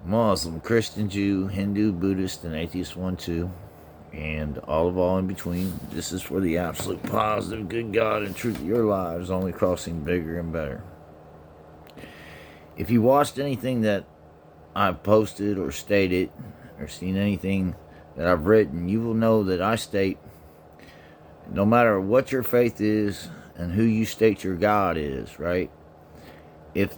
Muslim, Christian, Jew, Hindu, Buddhist, and atheist one too, and all in between. This is for the absolute positive, good God and truth of your lives, only crossing bigger and better. If you watched anything that I've posted or stated, or seen anything that I've written, you will know that I state no matter what your faith is and who you state your God is, right? If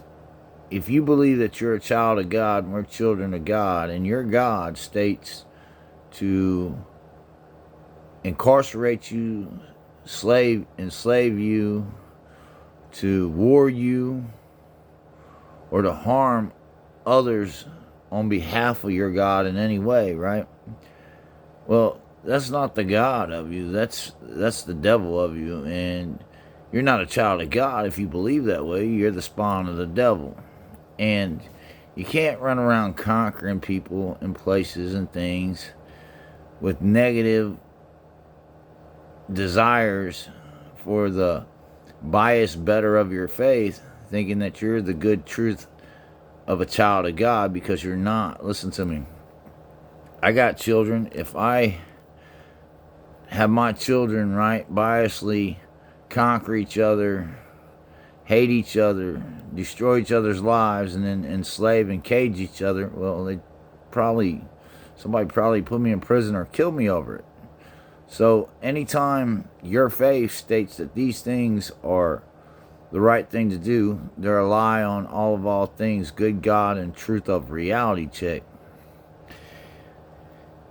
if you believe that you're a child of God and we're children of God, and your God states to incarcerate you, enslave you, to war you, or to harm others on behalf of your God in any way, right? Well, that's not the God of you. That's the devil of you, and you're not a child of God if you believe that way. You're the spawn of the devil. And you can't run around conquering people and places and things with negative desires for the biased better of your faith, thinking that you're the good truth of a child of God, because you're not. Listen to me. I got children. If I have my children, right, biasly conquer each other, hate each other, destroy each other's lives, and then enslave and cage each other, well, somebody probably put me in prison or kill me over it. So anytime your faith states that these things are the right thing to do, they're a lie on all things, good God and truth of reality check.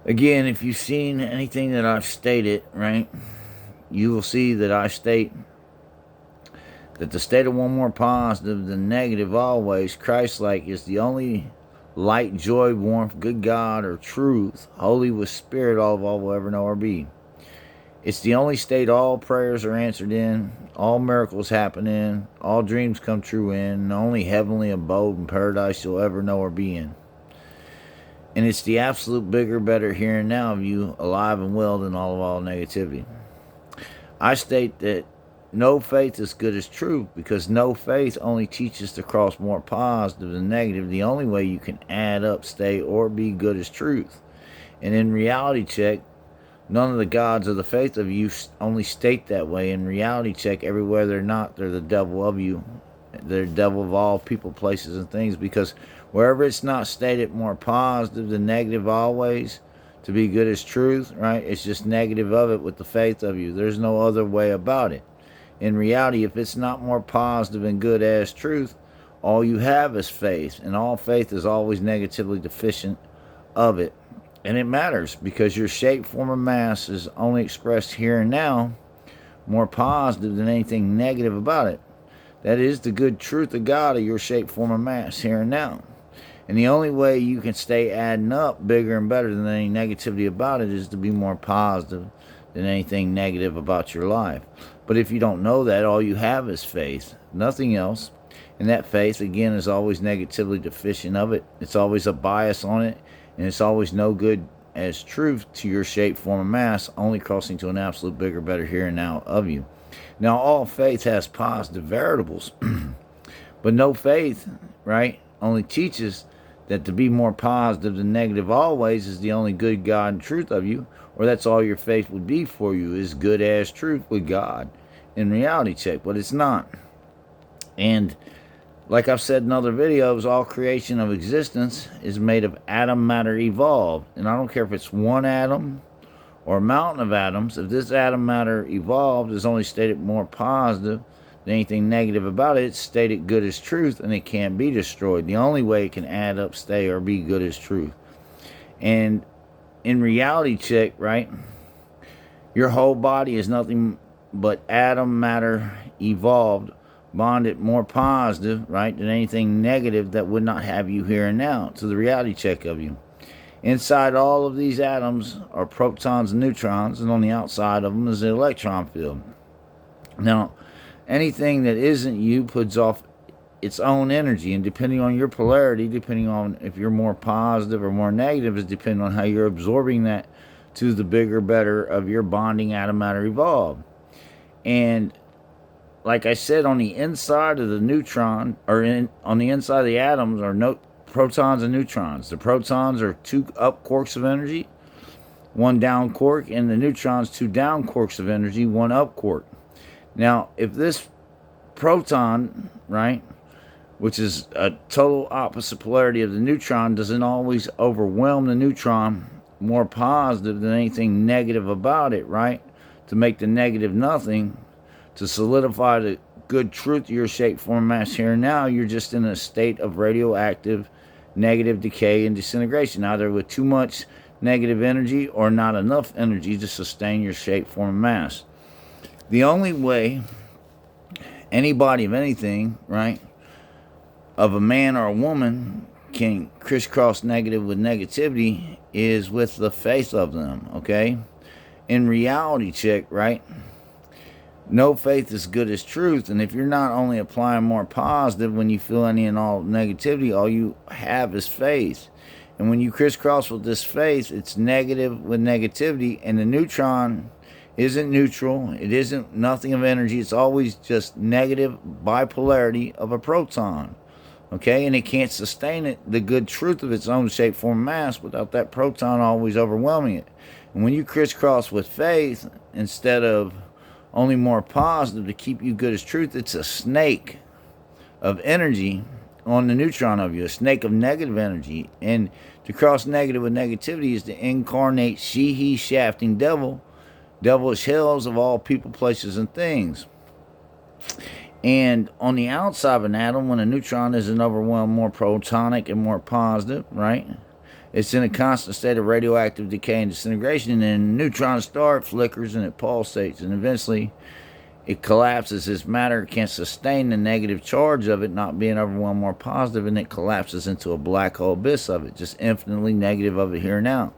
Again, if you've seen anything that I've stated, right, you will see that I state that the state of one more positive than negative always, Christ-like, is the only light, joy, warmth, good God, or truth, holy with spirit, all will ever know or be. It's the only state all prayers are answered in, all miracles happen in, all dreams come true in, and the only heavenly abode and paradise you'll ever know or be in. And it's the absolute bigger, better here and now of you, alive and well, than all negativity. I state that no faith is good as truth, because no faith only teaches to cross more positive than negative. The only way you can add up, stay, or be good as truth. And in reality check, none of the gods of the faith of you only state that way. In reality check, everywhere they're not, they're the devil of you. They're the devil of all people, places, and things, because wherever it's not stated more positive than negative always, to be good as truth, right, it's just negative of it with the faith of you. There's no other way about it. In reality, if it's not more positive and good as truth, all you have is faith, and all faith is always negatively deficient of it. And it matters, because your shape, form, and mass is only expressed here and now, more positive than anything negative about it. That is the good truth of God of your shape, form, and mass here and now. And the only way you can stay adding up bigger and better than any negativity about it is to be more positive than anything negative about your life. But if you don't know that, all you have is faith, nothing else. And that faith, again, is always negatively deficient of it. It's always a bias on it, and it's always no good as truth to your shape, form, and mass, only crossing to an absolute bigger, better here and now of you. Now, all faith has positive variables, but no faith, right, only teaches that to be more positive than negative always is the only good God and truth of you, or that's all your faith would be for you, is good as truth with God in reality check, but it's not. And like I've said in other videos, all creation of existence is made of atom matter evolved. And I don't care if it's one atom or a mountain of atoms. If this atom matter evolved is only stated more positive than anything negative about it, it's stated good as truth, and it can't be destroyed. The only way it can add up, stay, or be good as truth. And in reality check, right, your whole body is nothing but atom matter evolved, bonded more positive, right, than anything negative that would not have you here and now, to the reality check of you. Inside all of these atoms are protons and neutrons, and on the outside of them is the electron field. Now, anything that isn't you puts off its own energy, and depending on your polarity, depending on if you're more positive or more negative, is depending on how you're absorbing that to the bigger, better of your bonding atom matter evolved. And like I said, on the inside of the neutron, or on the inside of the atoms, are protons and neutrons. The protons are 2 up quarks of energy, 1 down quark, and the neutrons 2 down quarks of energy, 1 up quark. Now, if this proton, right, which is a total opposite polarity of the neutron, doesn't always overwhelm the neutron more positive than anything negative about it, right, to make the negative nothing, to solidify the good truth of your shape, form, mass here and now, you're just in a state of radioactive negative decay and disintegration, either with too much negative energy or not enough energy to sustain your shape, form, and mass. The only way anybody of anything, right, of a man or a woman can crisscross negative with negativity is with the faith of them, okay? In reality check, right, no faith is good as truth, and if you're not only applying more positive when you feel any and all negativity, all you have is faith. And when you crisscross with this faith, it's negative with negativity, and the neutron isn't neutral, it isn't nothing of energy, it's always just negative bipolarity of a proton, okay? And it can't sustain it, the good truth of its own shape, form, mass, without that proton always overwhelming it. And when you crisscross with faith instead of only more positive to keep you good as truth, it's a snake of energy on the neutron of you, a snake of negative energy. And to cross negative with negativity is to incarnate she, he, shafting devil, devilish hells of all people, places, and things. And on the outside of an atom, when a neutron isn't overwhelmed more protonic and more positive, right, it's in a constant state of radioactive decay and disintegration, and then the neutron star, it flickers and it pulsates, and eventually it collapses. As matter can't sustain the negative charge of it not being overwhelmed more positive, and it collapses into a black hole abyss of it, just infinitely negative of it here and now.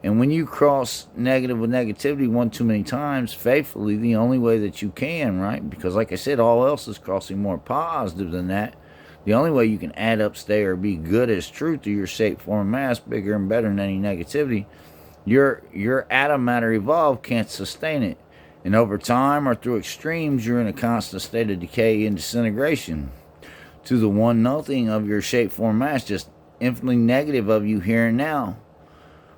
And when you cross negative with negativity one too many times, faithfully, the only way that you can, right, because like I said, all else is crossing more positive than that, the only way you can add up, stay, or be good as truth to your shape, form, and mass, bigger and better than any negativity, your atom matter evolved can't sustain it. And over time or through extremes, you're in a constant state of decay and disintegration to the one nothing of your shape, form, mass, just infinitely negative of you here and now.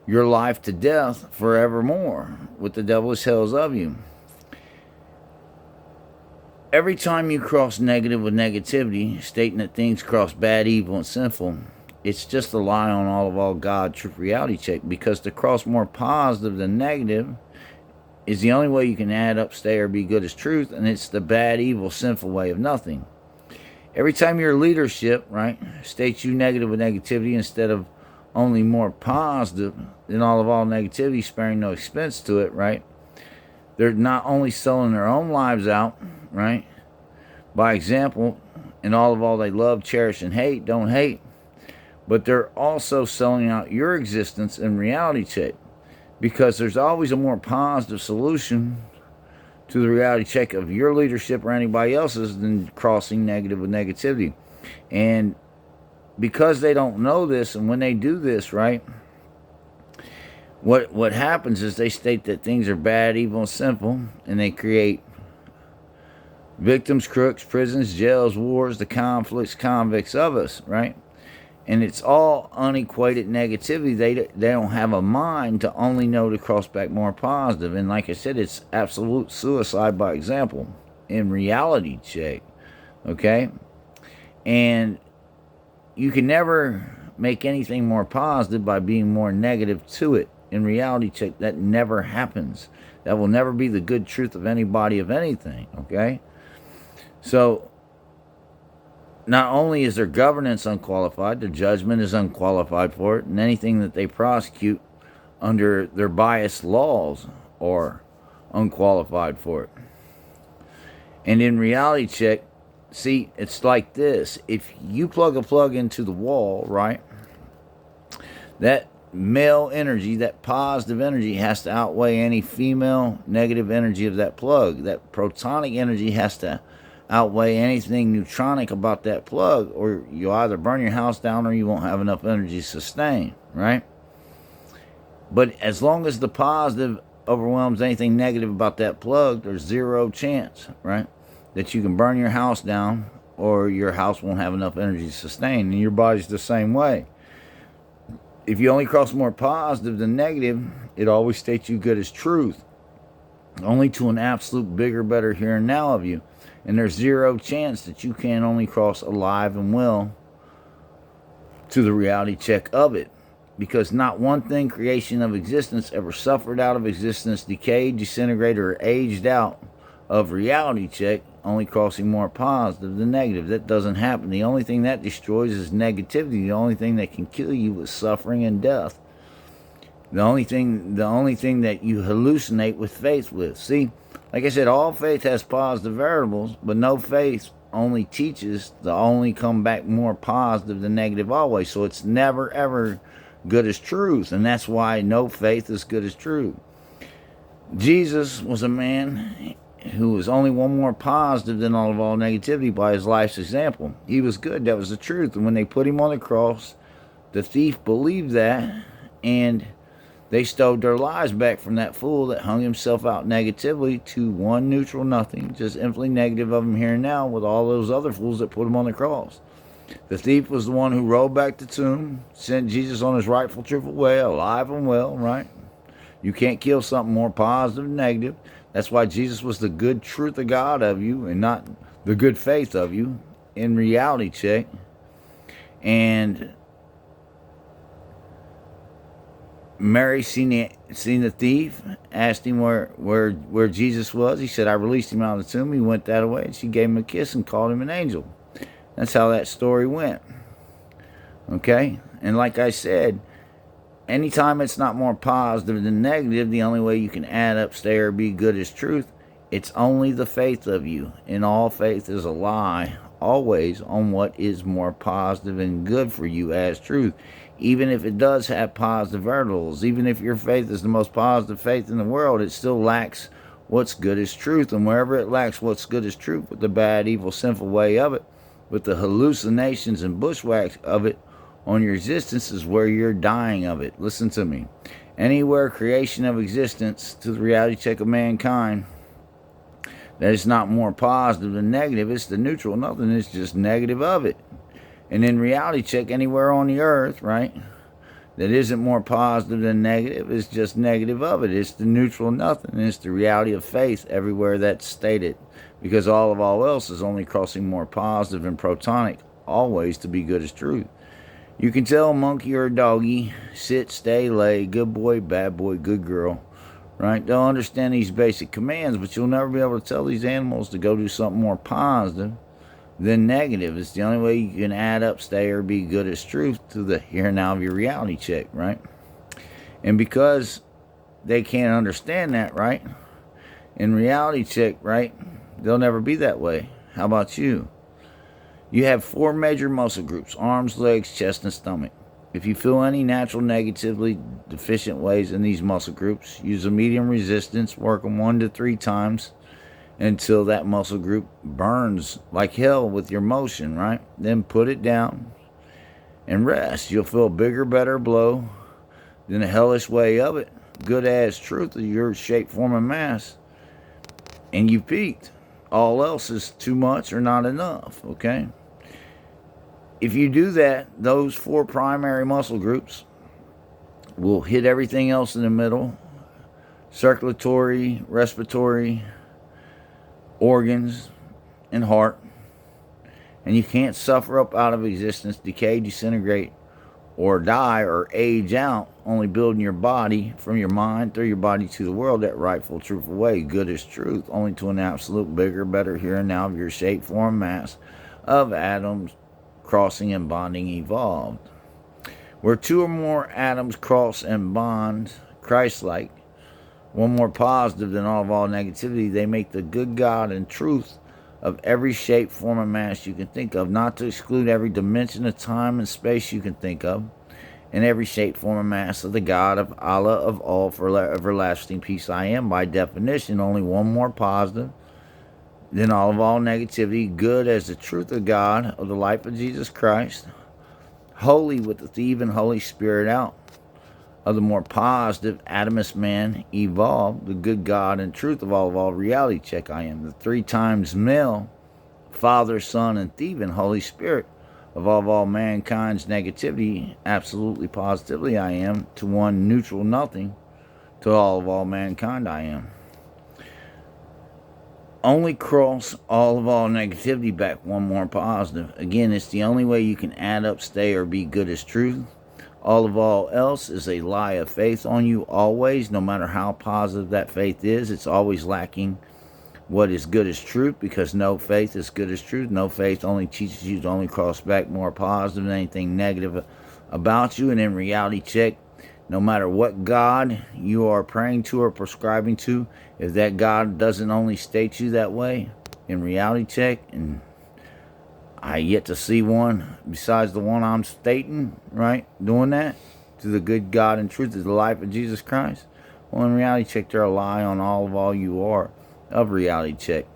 Your life to death forevermore with the devilish hells of you. Every time you cross negative with negativity, stating that things cross bad, evil, and sinful, it's just a lie on all God, truth, reality check, because to cross more positive than negative is the only way you can add up, stay, or be good as truth, and it's the bad, evil, sinful way of nothing. Every time your leadership, right, states you negative with negativity instead of only more positive than all negativity, sparing no expense to it, right, they're not only selling their own lives out, right, by example, and all they love, cherish, and hate, don't hate, but they're also selling out your existence in reality check, because there's always a more positive solution to the reality check of your leadership or anybody else's than crossing negative with negativity. And because they don't know this, and when they do this, right, what happens is they state that things are bad, evil, and sinful, and they create victims, crooks, prisons, jails, wars, the conflicts, convicts of us, right? And it's all unequated negativity. They don't have a mind to only know to cross back more positive. And like I said, it's absolute suicide by example in reality check, okay? And you can never make anything more positive by being more negative to it. In reality check, that never happens. That will never be the good truth of anybody of anything, okay? So, not only is their governance unqualified, their judgment is unqualified for it, and anything that they prosecute under their biased laws are unqualified for it. And in reality check, see, it's like this. If you plug a plug into the wall, right, that male energy, that positive energy, has to outweigh any female negative energy of that plug. That protonic energy has to outweigh anything neutronic about that plug, or you'll either burn your house down or you won't have enough energy to sustain, right? But as long as the positive overwhelms anything negative about that plug, there's zero chance, right, that you can burn your house down or your house won't have enough energy to sustain. And your body's the same way. If you only cross more positive than negative, it always states you good as truth, only to an absolute bigger, better here and now of you. And there's zero chance that you can only cross alive and well to the reality check of it. Because not one thing, creation of existence, ever suffered out of existence, decayed, disintegrated, or aged out of reality check, only crossing more positive than negative. That doesn't happen. The only thing that destroys is negativity. The only thing that can kill you is suffering and death. The only thing that you hallucinate with faith with. See, like I said, all faith has positive variables, but no faith only teaches to only come back more positive than negative always. So it's never ever good as truth, and that's why no faith is good as truth. Jesus was a man who was only one more positive than all negativity by his life's example. He was good. That was the truth. And when they put him on the cross, the thief believed that, and they stole their lives back from that fool that hung himself out negatively to one neutral nothing, just infinitely negative of him here and now, with all those other fools that put him on the cross. The thief was the one who rolled back the tomb, sent Jesus on his rightful, truthful way, alive and well, right? You can't kill something more positive than negative. That's why Jesus was the good truth of God of you and not the good faith of you in reality check. And Mary seen the thief, asked him where Jesus was. He said, I released him out of the tomb. He went that way, and she gave him a kiss and called him an angel. That's how that story went. Okay? And like I said, anytime it's not more positive than negative, the only way you can add up, stay, or be good as truth, it's only the faith of you. And all faith is a lie, always, on what is more positive and good for you as truth. Even if it does have positive variables, even if your faith is the most positive faith in the world, it still lacks what's good as truth. And wherever it lacks what's good as truth, with the bad, evil, sinful way of it, with the hallucinations and bushwhacks of it on your existence, is where you're dying of it. Listen to me. Anywhere creation of existence to the reality check of mankind, that is not more positive than negative, it's the neutral nothing, it's just negative of it. And in reality check, anywhere on the earth, right, that isn't more positive than negative, it's just negative of it. It's the neutral nothing. It's the reality of faith everywhere that's stated. Because all else is only crossing more positive and protonic, always to be good as truth. You can tell a monkey or a doggy, sit, stay, lay, good boy, bad boy, good girl, right? They'll understand these basic commands, but you'll never be able to tell these animals to go do something more positive than negative. It's the only way you can add up, stay, or be good as truth to the here and now of your reality check, right? And because they can't understand that, right, in reality check, right, they'll never be that way. How about you? You have 4 major muscle groups: arms, legs, chest, and stomach. If you feel any natural negatively deficient ways in these muscle groups, use a medium resistance, work them 1 to 3 times until that muscle group burns like hell with your motion, right? Then put it down and rest. You'll feel a bigger, better blow than the hellish way of it. Good as truth of your shape, form, and mass. And you peaked. All else is too much or not enough, okay? If you do that, those 4 primary muscle groups will hit everything else in the middle: circulatory, respiratory, organs, and heart. And you can't suffer up out of existence, decay, disintegrate, or die or age out, only building your body from your mind through your body to the world that rightful, truthful way, good as truth, only to an absolute bigger, better here and now of your shape, form, mass of atoms crossing and bonding evolved. Where 2 or more atoms cross and bond, Christ-like, one more positive than all negativity, they make the good God and truth of every shape, form, and mass you can think of, not to exclude every dimension of time and space you can think of, and every shape, form, and mass of the God of Allah of all for everlasting peace I am. By definition, only one more positive than all negativity, good as the truth of God, of the life of Jesus Christ, holy with the even Holy Spirit out, of the more positive atomist man evolved, the good God and truth of all reality check I am, the 3 times male Father, Son, and thief and Holy Spirit of all mankind's negativity, absolutely positively I am, to one neutral nothing, to all mankind I am. Only cross all negativity back one more positive. Again, it's the only way you can add up, stay, or be good as truth. All else is a lie of faith on you always, no matter how positive that faith is. It's always lacking what is good as truth, because no faith is good as truth. No faith only teaches you to only cross back more positive than anything negative about you. And in reality check, no matter what God you are praying to or prescribing to, if that God doesn't only state you that way, in reality check, and I yet to see one besides the one I'm stating, right, doing that, to the good God and truth is the life of Jesus Christ. Well, in reality check, they're a lie on all you are of reality check.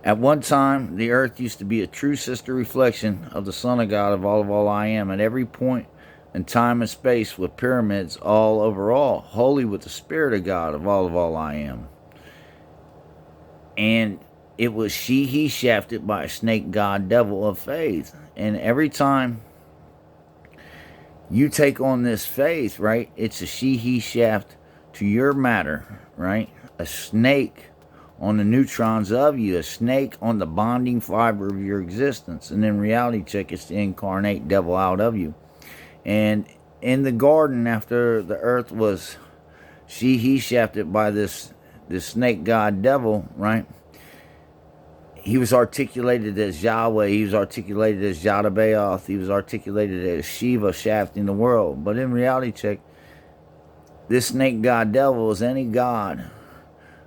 At one time, the earth used to be a true sister reflection of the Son of God of all I am. At every point in time and space, with pyramids all over all, holy with the Spirit of God of all I am. And it was he shafted by a snake god devil of faith. And every time you take on this faith, right, it's a he shaft to your matter, right? A snake on the neutrons of you, a snake on the bonding fiber of your existence. And in reality check, it's the incarnate devil out of you. And in the garden, after the earth was he shafted by this snake god devil, right? He was articulated as Yahweh. He was articulated as Yadabaoth. He was articulated as Shiva shafting the world. But in reality check, this snake god devil is any god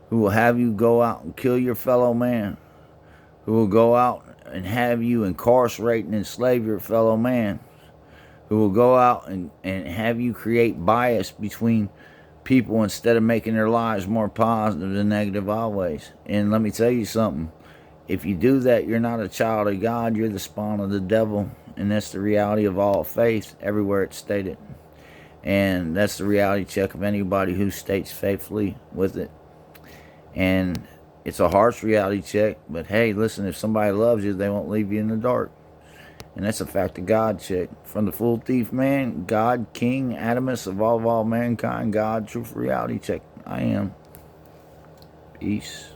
who will have you go out and kill your fellow man, who will go out and have you incarcerate and enslave your fellow man, who will go out and have you create bias between people instead of making their lives more positive than negative always. And let me tell you something. If you do that, you're not a child of God. You're the spawn of the devil. And that's the reality of all faith, everywhere it's stated. And that's the reality check of anybody who states faithfully with it. And it's a harsh reality check. But hey, listen, if somebody loves you, they won't leave you in the dark. And that's a fact of God check. From the full thief man, God, King, Adamus of all mankind, God, truth reality check. I am. Peace.